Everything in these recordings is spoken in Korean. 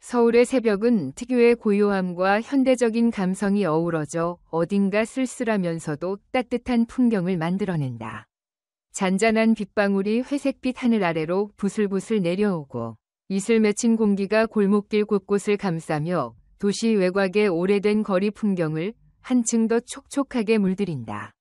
서울의 새벽은 특유의 고요함과 현대적인 감성이 어우러져 어딘가 쓸쓸하면서도 따뜻한 풍경을 만들어낸다. 잔잔한 빗방울이 회색빛 하늘 아래로 부슬부슬 내려오고 이슬 맺힌 공기가 골목길 곳곳을 감싸며 도시 외곽의 오래된 거리 풍경을 한층 더 촉촉하게 물들인다.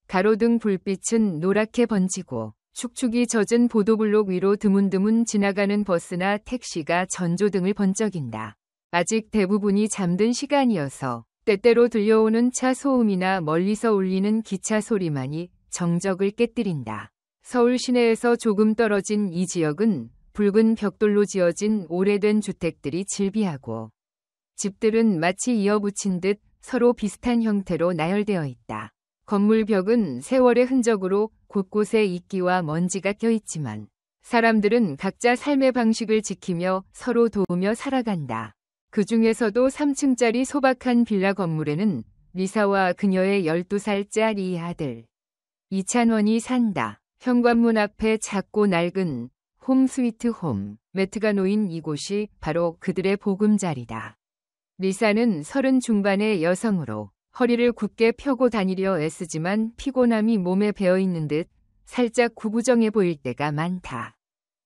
가로등 불빛은 노랗게 번지고 축축이 젖은 보도블록 위로 드문드문 지나가는 버스나 택시가 전조등을 번쩍인다. 아직 대부분이 잠든 시간이어서 때때로 들려오는 차 소음이나 멀리서 울리는 기차 소리만이 정적을 깨뜨린다. 서울 시내에서 조금 떨어진 이 지역은 붉은 벽돌로 지어진 오래된 주택들이 즐비하고 집들은 마치 이어붙인 듯 서로 비슷한 형태로 나열되어 있다. 건물 벽은 세월의 흔적으로 곳곳에 이끼와 먼지가 껴있지만 사람들은 각자 삶의 방식을 지키며 서로 도우며 살아간다. 그 중에서도 3층짜리 소박한 빌라 건물에는 리사와 그녀의 12살짜리 아들 이찬원이 산다. 현관문 앞에 작고 낡은 홈 스위트 홈 매트가 놓인 이곳이 바로 그들의 보금자리다. 리사는 30 중반의 여성으로 허리를 굳게 펴고 다니려 애쓰지만 피곤함이 몸에 배어있는 듯 살짝 구부정해 보일 때가 많다.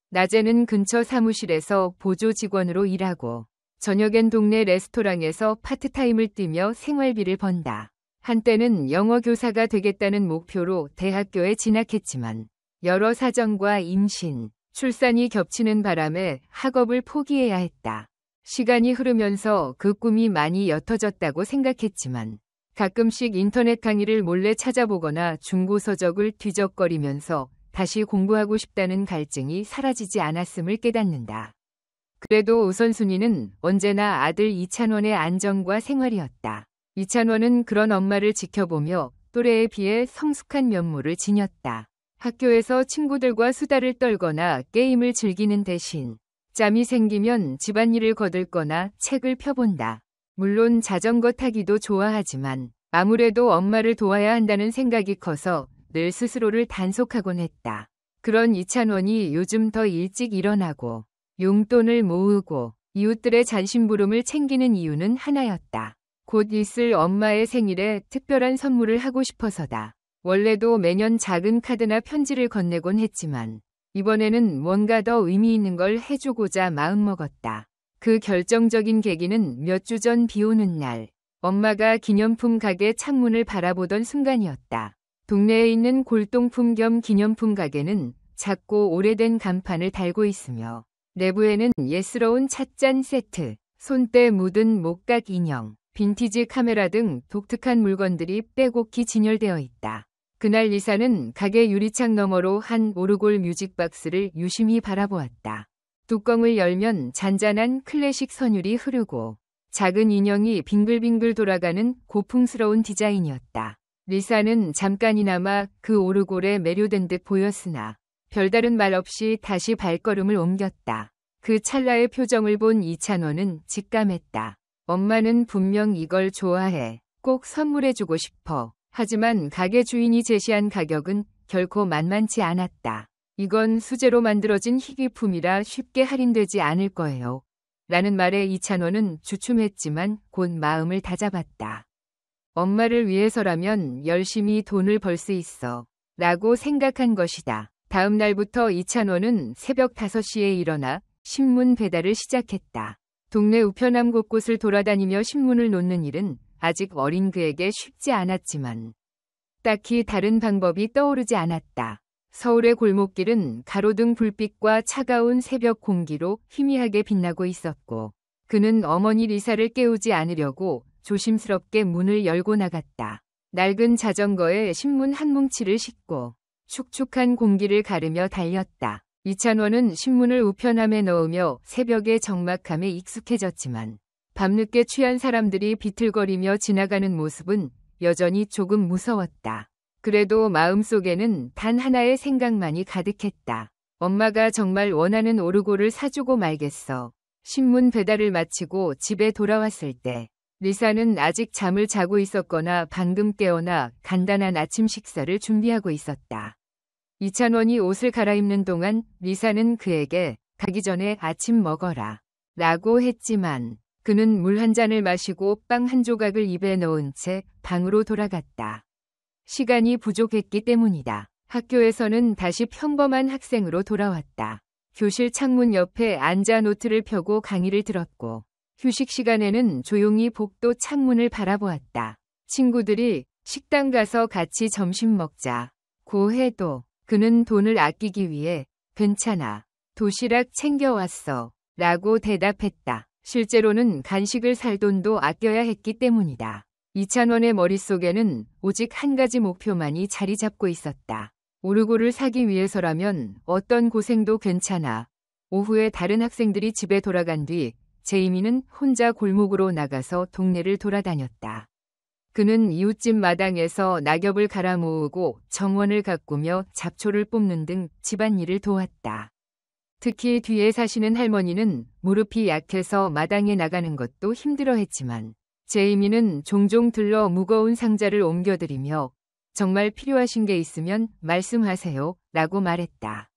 낮에는 근처 사무실에서 보조 직원으로 일하고 저녁엔 동네 레스토랑에서 파트타임을 뛰며 생활비를 번다. 한때는 영어 교사가 되겠다는 목표로 대학교에 진학했지만 여러 사정과 임신, 출산이 겹치는 바람에 학업을 포기해야 했다. 시간이 흐르면서 그 꿈이 많이 옅어졌다고 생각했지만 가끔씩 인터넷 강의를 몰래 찾아보거나 중고서적을 뒤적거리면서 다시 공부하고 싶다는 갈증이 사라지지 않았음을 깨닫는다. 그래도 우선순위는 언제나 아들 이찬원의 안정과 생활이었다. 이찬원은 그런 엄마를 지켜보며 또래에 비해 성숙한 면모를 지녔다. 학교에서 친구들과 수다를 떨거나 게임을 즐기는 대신 짬이 생기면 집안일을 거들거나 책을 펴본다. 물론 자전거 타기도 좋아하지만 아무래도 엄마를 도와야 한다는 생각이 커서 늘 스스로를 단속하곤 했다. 그런 이찬원이 요즘 더 일찍 일어나고 용돈을 모으고 이웃들의 잔심부름을 챙기는 이유는 하나였다. 곧 있을 엄마의 생일에 특별한 선물을 하고 싶어서다. 원래도 매년 작은 카드나 편지를 건네곤 했지만 이번에는 뭔가 더 의미 있는 걸 해주고자 마음먹었다. 그 결정적인 계기는 몇 주 전 비 오는 날 엄마가 기념품 가게 창문을 바라보던 순간이었다. 동네에 있는 골동품 겸 기념품 가게는 작고 오래된 간판을 달고 있으며 내부에는 예스러운 찻잔 세트, 손때 묻은 목각 인형, 빈티지 카메라 등 독특한 물건들이 빼곡히 진열되어 있다. 그날 리사는 가게 유리창 너머로 한 오르골 뮤직박스를 유심히 바라보았다. 뚜껑을 열면 잔잔한 클래식 선율이 흐르고 작은 인형이 빙글빙글 돌아가는 고풍스러운 디자인이었다. 리사는 잠깐이나마 그 오르골에 매료된 듯 보였으나 별다른 말 없이 다시 발걸음을 옮겼다. 그 찰나의 표정을 본 이찬원은 직감했다. 엄마는 분명 이걸 좋아해. 꼭 선물해주고 싶어. 하지만 가게 주인이 제시한 가격은 결코 만만치 않았다. 이건 수제로 만들어진 희귀품이라 쉽게 할인되지 않을 거예요. 라는 말에 이찬원은 주춤했지만 곧 마음을 다잡았다. 엄마를 위해서라면 열심히 돈을 벌 수 있어. 라고 생각한 것이다. 다음 날부터 이찬원은 새벽 5시에 일어나 신문 배달을 시작했다. 동네 우편함 곳곳을 돌아다니며 신문을 놓는 일은 아직 어린 그에게 쉽지 않았지만 딱히 다른 방법이 떠오르지 않았다. 서울의 골목길은 가로등 불빛과 차가운 새벽 공기로 희미하게 빛나고 있었고 그는 어머니 리사를 깨우지 않으려고 조심스럽게 문을 열고 나갔다. 낡은 자전거에 신문 한 뭉치를 싣고 축축한 공기를 가르며 달렸다. 이찬원은 신문을 우편함에 넣으며 새벽의 적막함에 익숙해졌지만 밤늦게 취한 사람들이 비틀거리며 지나가는 모습은 여전히 조금 무서웠다. 그래도 마음속에는 단 하나의 생각만이 가득했다. 엄마가 정말 원하는 오르골을 사주고 말겠어. 신문 배달을 마치고 집에 돌아왔을 때 리사는 아직 잠을 자고 있었거나 방금 깨어나 간단한 아침 식사를 준비하고 있었다. 이찬원이 옷을 갈아입는 동안 리사는 그에게 가기 전에 아침 먹어라 라고 했지만 그는 물 한 잔을 마시고 빵 한 조각을 입에 넣은 채 방으로 돌아갔다. 시간이 부족했기 때문이다. 학교에서는 다시 평범한 학생으로 돌아왔다. 교실 창문 옆에 앉아 노트를 펴고 강의를 들었고 휴식 시간에는 조용히 복도 창문을 바라보았다. 친구들이 식당 가서 같이 점심 먹자고 해도 그는 돈을 아끼기 위해 괜찮아. 도시락 챙겨왔어. 라고 대답했다. 실제로는 간식을 살 돈도 아껴야 했기 때문이다. 이찬원의 머릿속에는 오직 한 가지 목표만이 자리 잡고 있었다. 오르골을 사기 위해서라면 어떤 고생도 괜찮아. 오후에 다른 학생들이 집에 돌아간 뒤 제이미는 혼자 골목으로 나가서 동네를 돌아다녔다. 그는 이웃집 마당에서 낙엽을 갈아 모으고 정원을 가꾸며 잡초를 뽑는 등 집안일을 도왔다. 특히 뒤에 사시는 할머니는 무릎이 약해서 마당에 나가는 것도 힘들어했지만 제이미는 종종 들러 무거운 상자를 옮겨드리며 정말 필요하신 게 있으면 말씀하세요 라고 말했다.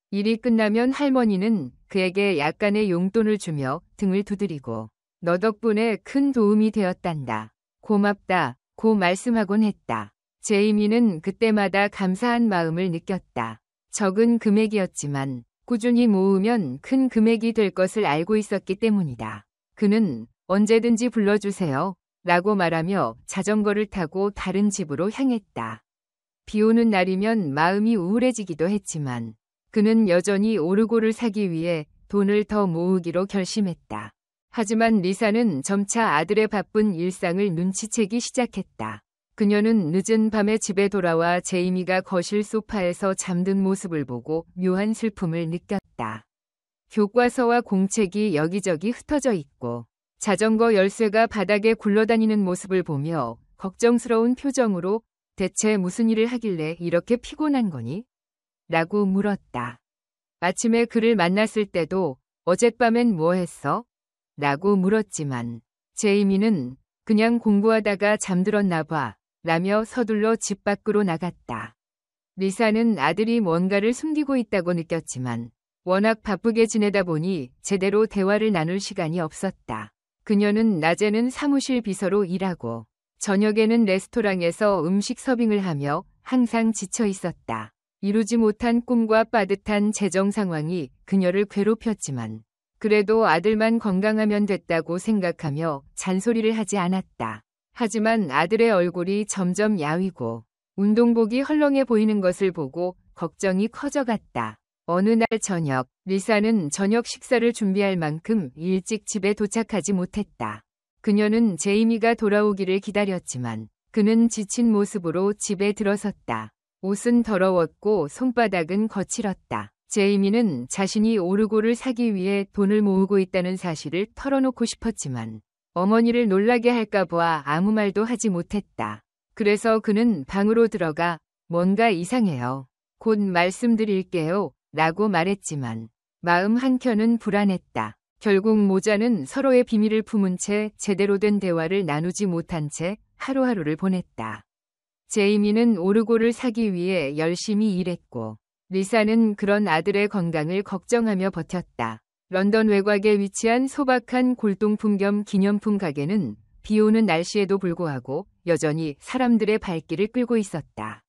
일이 끝나면 할머니는 그에게 약간의 용돈을 주며 등을 두드리고 너 덕분에 큰 도움이 되었단다. 고맙다 고 말씀하곤 했다. 제이미는 그때마다 감사한 마음을 느꼈다. 적은 금액이었지만 꾸준히 모으면 큰 금액이 될 것을 알고 있었기 때문이다. 그는 언제든지 불러주세요 라고 말하며 자전거를 타고 다른 집으로 향했다. 비 오는 날이면 마음이 우울해지기도 했지만 그는 여전히 오르골을 사기 위해 돈을 더 모으기로 결심했다. 하지만 리사는 점차 아들의 바쁜 일상을 눈치채기 시작했다. 그녀는 늦은 밤에 집에 돌아와 제이미가 거실 소파에서 잠든 모습을 보고 묘한 슬픔을 느꼈다. 교과서와 공책이 여기저기 흩어져 있고 자전거 열쇠가 바닥에 굴러다니는 모습을 보며 걱정스러운 표정으로 대체 무슨 일을 하길래 이렇게 피곤한 거니? 라고 물었다. 아침에 그를 만났을 때도 어젯밤엔 뭐 했어? 라고 물었지만 제이미는 그냥 공부하다가 잠들었나 봐 라며 서둘러 집 밖으로 나갔다. 리사는 아들이 뭔가를 숨기고 있다고 느꼈지만 워낙 바쁘게 지내다 보니 제대로 대화를 나눌 시간이 없었다. 그녀는 낮에는 사무실 비서로 일하고 저녁에는 레스토랑에서 음식 서빙을 하며 항상 지쳐 있었다. 이루지 못한 꿈과 빠듯한 재정 상황이 그녀를 괴롭혔지만 그래도 아들만 건강하면 됐다고 생각하며 잔소리를 하지 않았다. 하지만 아들의 얼굴이 점점 야위고 운동복이 헐렁해 보이는 것을 보고 걱정이 커져갔다. 어느 날 저녁, 리사는 저녁 식사를 준비할 만큼 일찍 집에 도착하지 못했다. 그녀는 제이미가 돌아오기를 기다렸지만 그는 지친 모습으로 집에 들어섰다. 옷은 더러웠고 손바닥은 거칠었다. 제이미는 자신이 오르골을 사기 위해 돈을 모으고 있다는 사실을 털어놓고 싶었지만 어머니를 놀라게 할까 봐 아무 말도 하지 못했다. 그래서 그는 방으로 들어가 뭔가 이상해요. 곧 말씀드릴게요. 라고 말했지만 마음 한켠은 불안했다. 결국 모자는 서로의 비밀을 품은 채 제대로 된 대화를 나누지 못한 채 하루하루를 보냈다. 제이미는 오르골을 사기 위해 열심히 일했고 리사는 그런 아들의 건강을 걱정하며 버텼다. 런던 외곽에 위치한 소박한 골동품 겸 기념품 가게는 비 오는 날씨에도 불구하고 여전히 사람들의 발길을 끌고 있었다.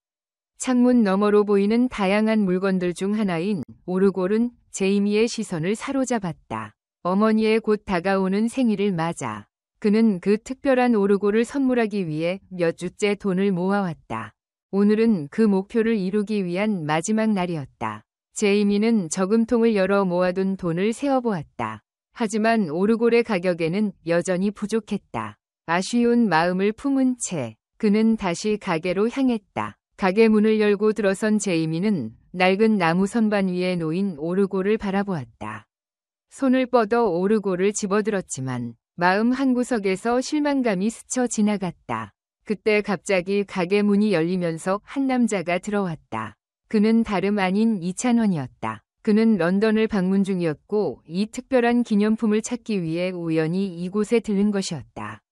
창문 너머로 보이는 다양한 물건들 중 하나인 오르골은 제이미의 시선을 사로잡았다. 어머니의 곧 다가오는 생일을 맞아 그는 그 특별한 오르골을 선물하기 위해 몇 주째 돈을 모아왔다. 오늘은 그 목표를 이루기 위한 마지막 날이었다. 제이미는 저금통을 열어 모아둔 돈을 세어보았다. 하지만 오르골의 가격에는 여전히 부족했다. 아쉬운 마음을 품은 채 그는 다시 가게로 향했다. 가게 문을 열고 들어선 제이미는 낡은 나무 선반 위에 놓인 오르골을 바라보았다. 손을 뻗어 오르골을 집어들었지만 마음 한구석에서 실망감이 스쳐 지나갔다. 그때 갑자기 가게 문이 열리면서 한 남자가 들어왔다. 그는 다름 아닌 이찬원이었다. 그는 런던을 방문 중이었고 이 특별한 기념품을 찾기 위해 우연히 이곳에 들른 것이었다.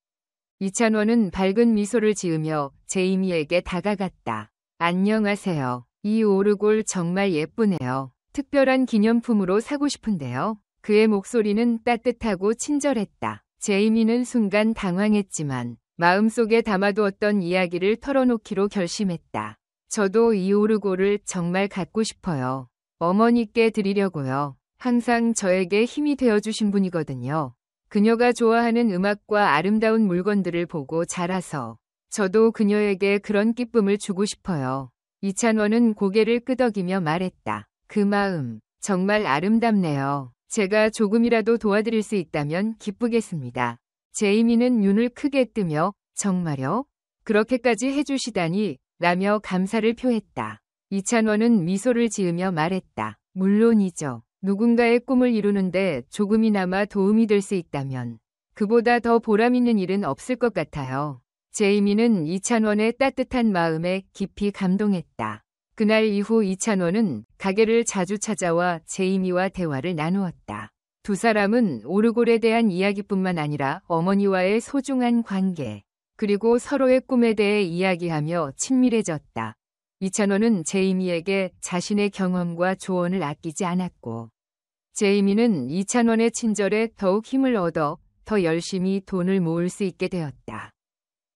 이찬원은 밝은 미소를 지으며 제이미에게 다가갔다. 안녕하세요. 이 오르골 정말 예쁘네요. 특별한 기념품으로 사고 싶은데요. 그의 목소리는 따뜻하고 친절했다. 제이미는 순간 당황했지만 마음속에 담아두었던 이야기를 털어놓기로 결심했다. 저도 이 오르골을 정말 갖고 싶어요. 어머니께 드리려고요. 항상 저에게 힘이 되어주신 분이거든요. 그녀가 좋아하는 음악과 아름다운 물건들을 보고 자라서 저도 그녀에게 그런 기쁨을 주고 싶어요. 이찬원은 고개를 끄덕이며 말했다. 그 마음 정말 아름답네요. 제가 조금이라도 도와드릴 수 있다면 기쁘겠습니다. 제이미는 눈을 크게 뜨며 정말요? 그렇게까지 해주시다니 라며 감사를 표했다. 이찬원은 미소를 지으며 말했다. 물론이죠. 누군가의 꿈을 이루는데 조금이나마 도움이 될 수 있다면 그보다 더 보람있는 일은 없을 것 같아요. 제이미는 이찬원의 따뜻한 마음에 깊이 감동했다. 그날 이후 이찬원은 가게를 자주 찾아와 제이미와 대화를 나누었다. 두 사람은 오르골에 대한 이야기뿐만 아니라 어머니와의 소중한 관계, 그리고 서로의 꿈에 대해 이야기하며 친밀해졌다. 이찬원은 제이미에게 자신의 경험과 조언을 아끼지 않았고, 제이미는 이찬원의 친절에 더욱 힘을 얻어 더 열심히 돈을 모을 수 있게 되었다.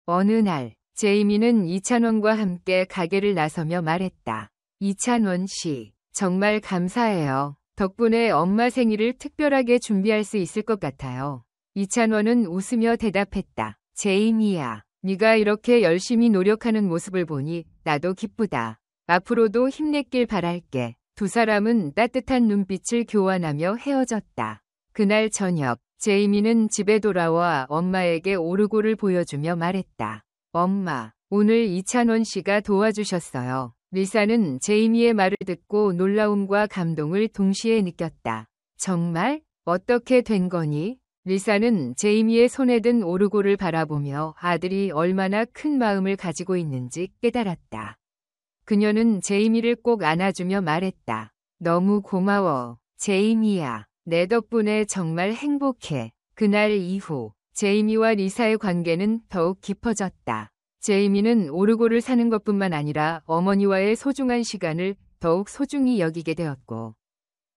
어느 날, 제이미는 이찬원과 함께 가게를 나서며 말했다. 이찬원 씨, 정말 감사해요. 덕분에 엄마 생일을 특별하게 준비할 수 있을 것 같아요. 이찬원은 웃으며 대답했다. 제이미야, 네가 이렇게 열심히 노력하는 모습을 보니 나도 기쁘다. 앞으로도 힘냈길 바랄게. 두 사람은 따뜻한 눈빛을 교환하며 헤어졌다. 그날 저녁, 제이미는 집에 돌아와 엄마에게 오르골을 보여주며 말했다. 엄마, 오늘 이찬원 씨가 도와주셨어요. 리사는 제이미의 말을 듣고 놀라움과 감동을 동시에 느꼈다. 정말? 어떻게 된 거니? 리사는 제이미의 손에 든 오르골을 바라보며 아들이 얼마나 큰 마음을 가지고 있는지 깨달았다. 그녀는 제이미를 꼭 안아주며 말했다. 너무 고마워, 제이미야. 내 덕분에 정말 행복해. 그날 이후 제이미와 리사의 관계는 더욱 깊어졌다. 제이미는 오르골을 사는 것뿐만 아니라 어머니와의 소중한 시간을 더욱 소중히 여기게 되었고,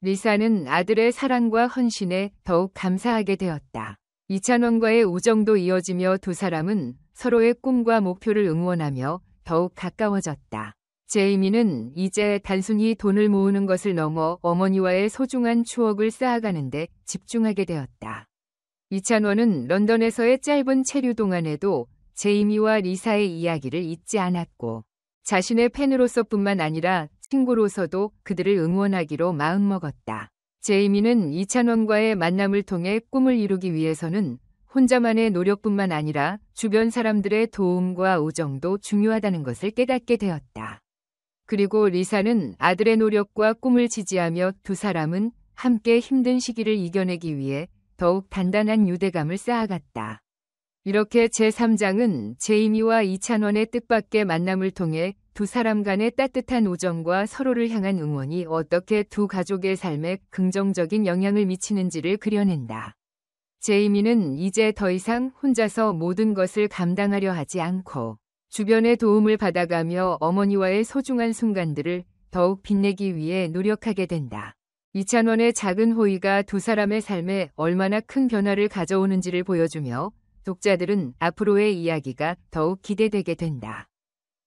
리사는 아들의 사랑과 헌신에 더욱 감사하게 되었다. 이찬원과의 우정도 이어지며 두 사람은 서로의 꿈과 목표를 응원하며 더욱 가까워졌다. 제이미는 이제 단순히 돈을 모으는 것을 넘어 어머니와의 소중한 추억을 쌓아가는 데 집중하게 되었다. 이찬원은 런던에서의 짧은 체류 동안에도 제이미와 리사의 이야기를 잊지 않았고, 자신의 팬으로서뿐만 아니라 친구로서도 그들을 응원하기로 마음먹었다. 제이미는 이찬원과의 만남을 통해 꿈을 이루기 위해서는 혼자만의 노력뿐만 아니라 주변 사람들의 도움과 우정도 중요하다는 것을 깨닫게 되었다. 그리고 리사는 아들의 노력과 꿈을 지지하며 두 사람은 함께 힘든 시기를 이겨내기 위해 더욱 단단한 유대감을 쌓아갔다. 이렇게 제3장은 제이미와 이찬원의 뜻밖의 만남을 통해 두 사람 간의 따뜻한 우정과 서로를 향한 응원이 어떻게 두 가족의 삶에 긍정적인 영향을 미치는지를 그려낸다. 제이미는 이제 더 이상 혼자서 모든 것을 감당하려 하지 않고 주변의 도움을 받아가며 어머니와의 소중한 순간들을 더욱 빛내기 위해 노력하게 된다. 이찬원의 작은 호의가 두 사람의 삶에 얼마나 큰 변화를 가져오는지를 보여주며 독자들은 앞으로의 이야기가 더욱 기대되게 된다.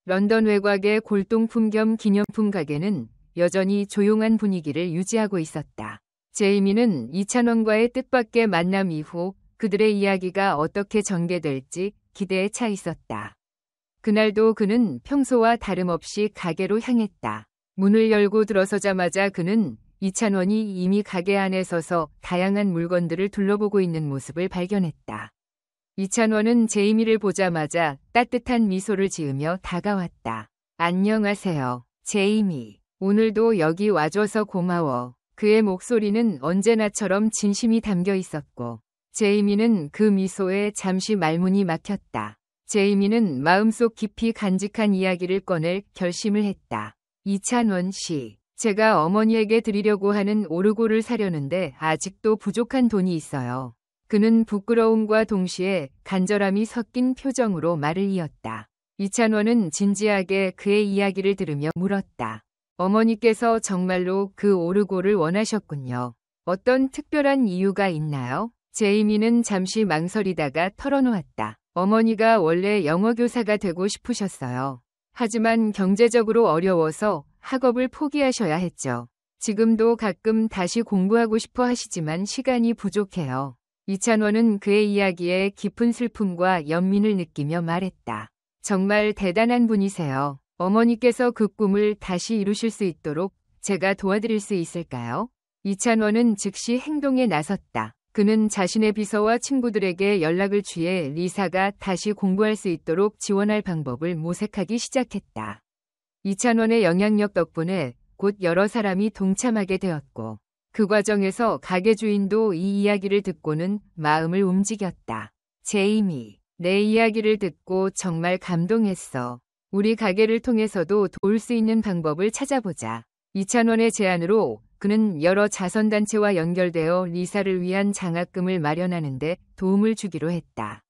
런던 외곽의 골동품 겸 기념품 가게는 여전히 조용한 분위기를 유지하고 있었다. 제이미는 이찬원과의 뜻밖의 만남 이후 그들의 이야기가 어떻게 전개될지 기대에 차 있었다. 그날도 그는 평소와 다름없이 가게로 향했다. 문을 열고 들어서자마자 그는 이찬원이 이미 가게 안에 서서 다양한 물건들을 둘러보고 있는 모습을 발견했다. 이찬원은 제이미를 보자마자 따뜻한 미소를 지으며 다가왔다. 안녕하세요, 제이미. 오늘도 여기 와줘서 고마워. 그의 목소리는 언제나처럼 진심이 담겨 있었고, 제이미는 그 미소에 잠시 말문이 막혔다. 제이미는 마음속 깊이 간직한 이야기를 꺼낼 결심을 했다. 이찬원 씨, 제가 어머니에게 드리려고 하는 오르골을 사려는데 아직도 부족한 돈이 있어요. 그는 부끄러움과 동시에 간절함이 섞인 표정으로 말을 이었다. 이찬원은 진지하게 그의 이야기를 들으며 물었다. 어머니께서 정말로 그 오르골을 원하셨군요. 어떤 특별한 이유가 있나요? 제이미는 잠시 망설이다가 털어놓았다. 어머니가 원래 영어 교사가 되고 싶으셨어요. 하지만 경제적으로 어려워서 학업을 포기하셔야 했죠. 지금도 가끔 다시 공부하고 싶어 하시지만 시간이 부족해요. 이찬원은 그의 이야기에 깊은 슬픔과 연민을 느끼며 말했다. 정말 대단한 분이세요. 어머니께서 그 꿈을 다시 이루실 수 있도록 제가 도와드릴 수 있을까요? 이찬원은 즉시 행동에 나섰다. 그는 자신의 비서와 친구들에게 연락을 취해 리사가 다시 공부할 수 있도록 지원할 방법을 모색하기 시작했다. 이찬원의 영향력 덕분에 곧 여러 사람이 동참하게 되었고 그 과정에서 가게 주인도 이 이야기를 듣고는 마음을 움직였다. 제이미, 내 이야기를 듣고 정말 감동했어. 우리 가게를 통해서도 도울 수 있는 방법을 찾아보자. 이찬원의 제안으로 그는 여러 자선단체와 연결되어 리사를 위한 장학금을 마련하는데 도움을 주기로 했다.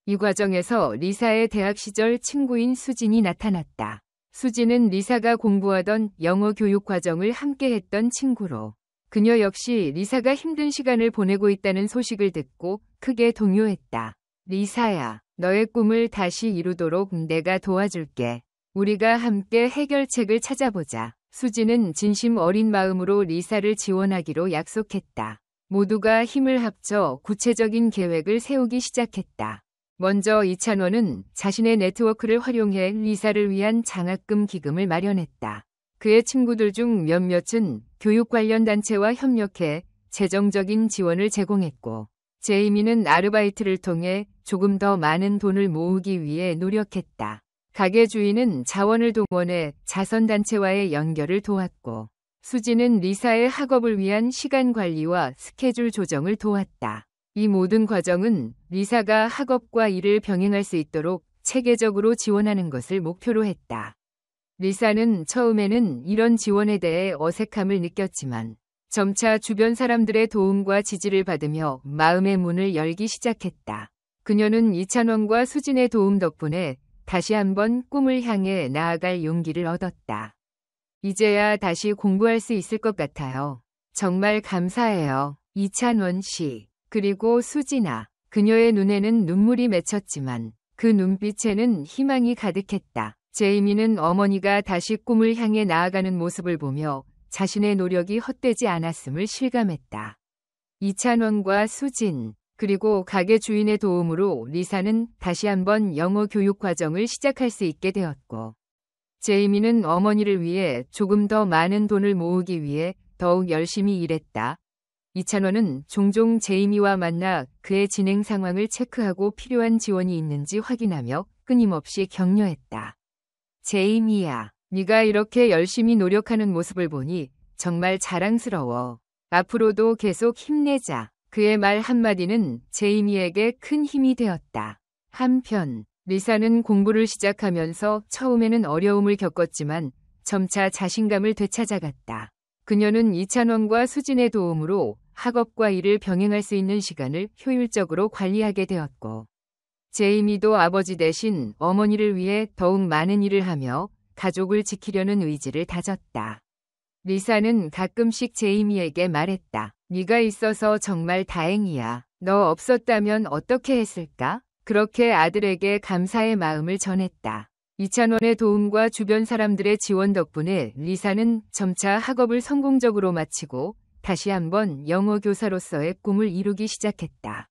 이 과정에서 리사의 대학 시절 친구인 수진이 나타났다. 수진은 리사가 공부하던 영어 교육 과정을 함께 했던 친구로 그녀 역시 리사가 힘든 시간을 보내고 있다는 소식을 듣고 크게 동요했다. 리사야, 너의 꿈을 다시 이루도록 내가 도와줄게. 우리가 함께 해결책을 찾아보자. 수진은 진심 어린 마음으로 리사를 지원하기로 약속했다. 모두가 힘을 합쳐 구체적인 계획을 세우기 시작했다. 먼저 이찬원은 자신의 네트워크를 활용해 리사를 위한 장학금 기금을 마련했다. 그의 친구들 중 몇몇은 교육 관련 단체와 협력해 재정적인 지원을 제공했고 제이미는 아르바이트를 통해 조금 더 많은 돈을 모으기 위해 노력했다. 가게 주인은 자원을 동원해 자선단체와의 연결을 도왔고 수지는 리사의 학업을 위한 시간 관리와 스케줄 조정을 도왔다. 이 모든 과정은 리사가 학업과 일을 병행할 수 있도록 체계적으로 지원하는 것을 목표로 했다. 리사는 처음에는 이런 지원에 대해 어색함을 느꼈지만 점차 주변 사람들의 도움과 지지를 받으며 마음의 문을 열기 시작했다. 그녀는 이찬원과 수진의 도움 덕분에 다시 한번 꿈을 향해 나아갈 용기를 얻었다. 이제야 다시 공부할 수 있을 것 같아요. 정말 감사해요. 이찬원 씨. 그리고 수진아. 그녀의 눈에는 눈물이 맺혔지만 그 눈빛에는 희망이 가득했다. 제이미는 어머니가 다시 꿈을 향해 나아가는 모습을 보며 자신의 노력이 헛되지 않았음을 실감했다. 이찬원과 수진, 그리고 가게 주인의 도움으로 리사는 다시 한번 영어 교육 과정을 시작할 수 있게 되었고 제이미는 어머니를 위해 조금 더 많은 돈을 모으기 위해 더욱 열심히 일했다. 이찬원은 종종 제이미와 만나 그의 진행 상황을 체크하고 필요한 지원이 있는지 확인하며 끊임없이 격려했다. 제이미야, 네가 이렇게 열심히 노력하는 모습을 보니 정말 자랑스러워. 앞으로도 계속 힘내자. 그의 말 한마디는 제이미에게 큰 힘이 되었다. 한편 리사는 공부를 시작하면서 처음에는 어려움을 겪었지만 점차 자신감을 되찾아갔다. 그녀는 이찬원과 수진의 도움으로 학업과 일을 병행할 수 있는 시간을 효율적으로 관리하게 되었고 제이미도 아버지 대신 어머니를 위해 더욱 많은 일을 하며 가족을 지키려는 의지를 다졌다. 리사는 가끔씩 제이미에게 말했다. 네가 있어서 정말 다행이야. 너 없었다면 어떻게 했을까? 그렇게 아들에게 감사의 마음을 전했다. 이찬원의 도움과 주변 사람들의 지원 덕분에 리사는 점차 학업을 성공적으로 마치고 다시 한번 영어 교사로서의 꿈을 이루기 시작했다.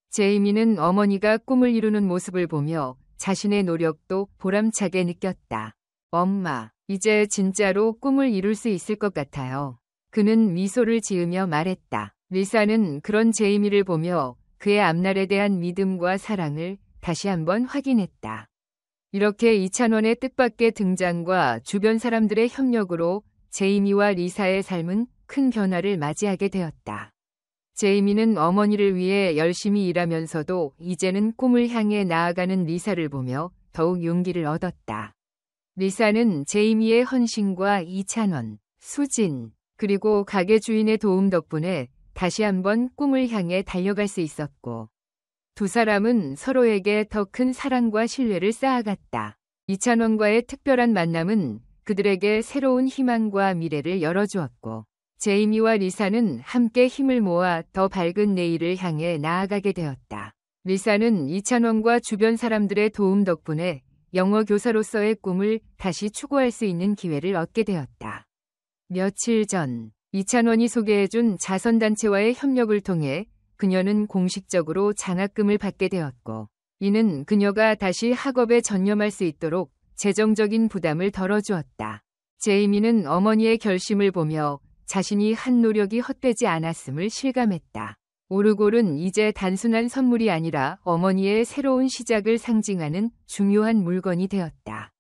제이미는 어머니가 꿈을 이루는 모습을 보며 자신의 노력도 보람차게 느꼈다. 엄마, 이제 진짜로 꿈을 이룰 수 있을 것 같아요. 그는 미소를 지으며 말했다. 리사는 그런 제이미를 보며 그의 앞날에 대한 믿음과 사랑을 다시 한번 확인했다. 이렇게 이찬원의 뜻밖의 등장과 주변 사람들의 협력으로 제이미와 리사의 삶은 큰 변화를 맞이하게 되었다. 제이미는 어머니를 위해 열심히 일하면서도 이제는 꿈을 향해 나아가는 리사를 보며 더욱 용기를 얻었다. 리사는 제이미의 헌신과 이찬원, 수진, 그리고 가게 주인의 도움 덕분에 다시 한번 꿈을 향해 달려갈 수 있었고 두 사람은 서로에게 더 큰 사랑과 신뢰를 쌓아갔다. 이찬원과의 특별한 만남은 그들에게 새로운 희망과 미래를 열어주었고 제이미와 리사는 함께 힘을 모아 더 밝은 내일을 향해 나아가게 되었다. 리사는 이찬원과 주변 사람들의 도움 덕분에 영어 교사로서의 꿈을 다시 추구할 수 있는 기회를 얻게 되었다. 며칠 전 이찬원이 소개해준 자선단체와의 협력을 통해 그녀는 공식적으로 장학금을 받게 되었고, 이는 그녀가 다시 학업에 전념할 수 있도록 재정적인 부담을 덜어주었다. 제이미는 어머니의 결심을 보며 자신이 한 노력이 헛되지 않았음을 실감했다. 오르골은 이제 단순한 선물이 아니라 어머니의 새로운 시작을 상징하는 중요한 물건이 되었다.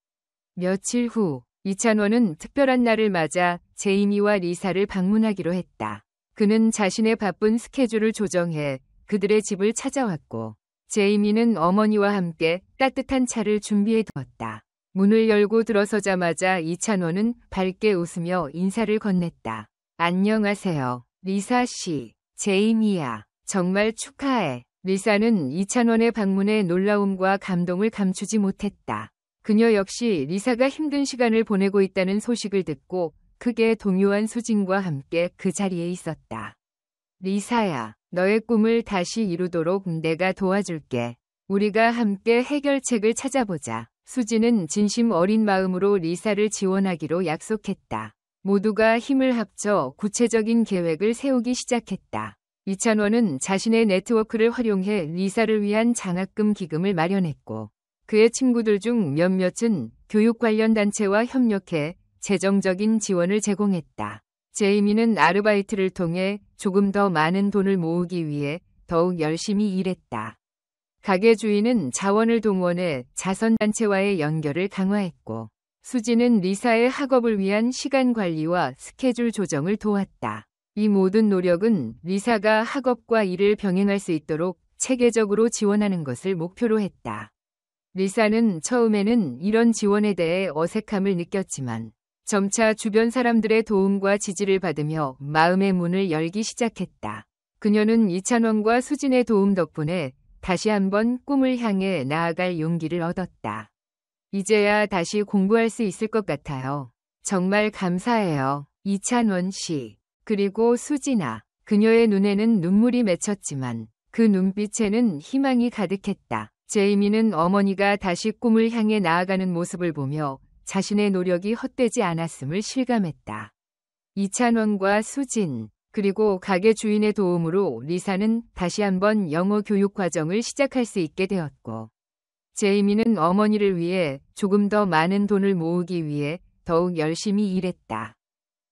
며칠 후 이찬원은 특별한 날을 맞아 제이미와 리사를 방문하기로 했다. 그는 자신의 바쁜 스케줄을 조정해 그들의 집을 찾아왔고, 제이미는 어머니와 함께 따뜻한 차를 준비해 두었다. 문을 열고 들어서자마자 이찬원은 밝게 웃으며 인사를 건넸다. 안녕하세요, 리사 씨. 제이미야, 정말 축하해. 리사는 이찬원의 방문에 놀라움과 감동을 감추지 못했다. 그녀 역시 리사가 힘든 시간을 보내고 있다는 소식을 듣고 크게 동요한 수진과 함께 그 자리에 있었다. 리사야, 너의 꿈을 다시 이루도록 내가 도와줄게. 우리가 함께 해결책을 찾아보자. 수진은 진심 어린 마음으로 리사를 지원하기로 약속했다. 모두가 힘을 합쳐 구체적인 계획을 세우기 시작했다. 이찬원은 자신의 네트워크를 활용해 리사를 위한 장학금 기금을 마련했고, 그의 친구들 중 몇몇은 교육 관련 단체와 협력해 재정적인 지원을 제공했다. 제이미는 아르바이트를 통해 조금 더 많은 돈을 모으기 위해 더욱 열심히 일했다. 가게 주인은 자원을 동원해 자선단체와의 연결을 강화했고, 수지는 리사의 학업을 위한 시간 관리와 스케줄 조정을 도왔다. 이 모든 노력은 리사가 학업과 일을 병행할 수 있도록 체계적으로 지원하는 것을 목표로 했다. 리사는 처음에는 이런 지원에 대해 어색함을 느꼈지만 점차 주변 사람들의 도움과 지지를 받으며 마음의 문을 열기 시작했다. 그녀는 이찬원과 수진의 도움 덕분에 다시 한번 꿈을 향해 나아갈 용기를 얻었다. 이제야 다시 공부할 수 있을 것 같아요. 정말 감사해요, 이찬원 씨. 그리고 수진아. 그녀의 눈에는 눈물이 맺혔지만 그 눈빛에는 희망이 가득했다. 제이미는 어머니가 다시 꿈을 향해 나아가는 모습을 보며 자신의 노력이 헛되지 않았음을 실감했다. 이찬원과 수진, 그리고 가게 주인의 도움으로 리사는 다시 한번 영어 교육 과정을 시작할 수 있게 되었고, 제이미는 어머니를 위해 조금 더 많은 돈을 모으기 위해 더욱 열심히 일했다.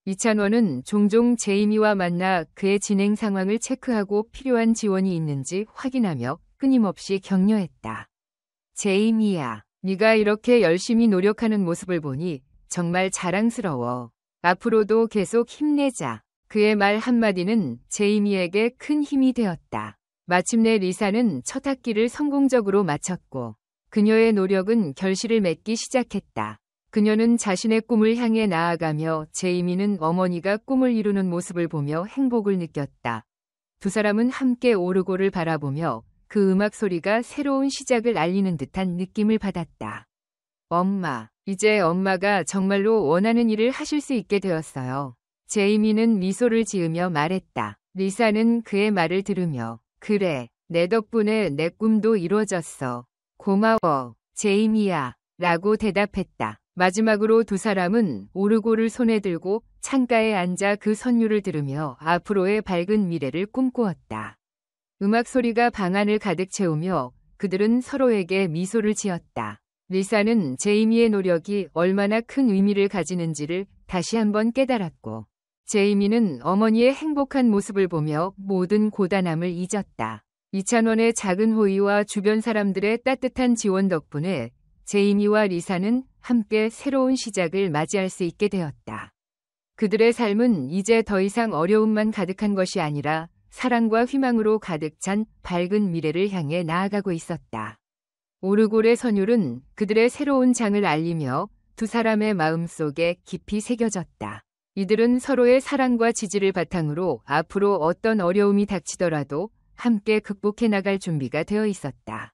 이찬원은 종종 제이미와 만나 그의 진행 상황을 체크하고 필요한 지원이 있는지 확인하며 끊임없이 격려했다. 제이미야, 네가 이렇게 열심히 노력하는 모습을 보니 정말 자랑스러워. 앞으로도 계속 힘내자. 그의 말 한마디는 제이미에게 큰 힘이 되었다. 마침내 리사는 첫 학기를 성공적으로 마쳤고, 그녀의 노력은 결실을 맺기 시작했다. 그녀는 자신의 꿈을 향해 나아가며 제이미는 어머니가 꿈을 이루는 모습을 보며 행복을 느꼈다. 두 사람은 함께 오르골을 바라보며 그 음악 소리가 새로운 시작을 알리는 듯한 느낌을 받았다. 엄마, 이제 엄마가 정말로 원하는 일을 하실 수 있게 되었어요. 제이미는 미소를 지으며 말했다. 리사는 그의 말을 들으며, 그래, 내 덕분에 내 꿈도 이루어졌어. 고마워, 제이미야, 라고 대답했다. 마지막으로 두 사람은 오르골을 손에 들고 창가에 앉아 그 선율을 들으며 앞으로의 밝은 미래를 꿈꾸었다. 음악 소리가 방 안을 가득 채우며 그들은 서로에게 미소를 지었다. 리사는 제이미의 노력이 얼마나 큰 의미를 가지는지를 다시 한번 깨달았고, 제이미는 어머니의 행복한 모습을 보며 모든 고단함을 잊었다. 이찬원의 작은 호의와 주변 사람들의 따뜻한 지원 덕분에 제이미와 리사는 함께 새로운 시작을 맞이할 수 있게 되었다. 그들의 삶은 이제 더 이상 어려움만 가득한 것이 아니라 사랑과 희망으로 가득 찬 밝은 미래를 향해 나아가고 있었다. 오르골의 선율은 그들의 새로운 장을 알리며 두 사람의 마음속에 깊이 새겨졌다. 이들은 서로의 사랑과 지지를 바탕으로 앞으로 어떤 어려움이 닥치더라도 함께 극복해 나갈 준비가 되어 있었다.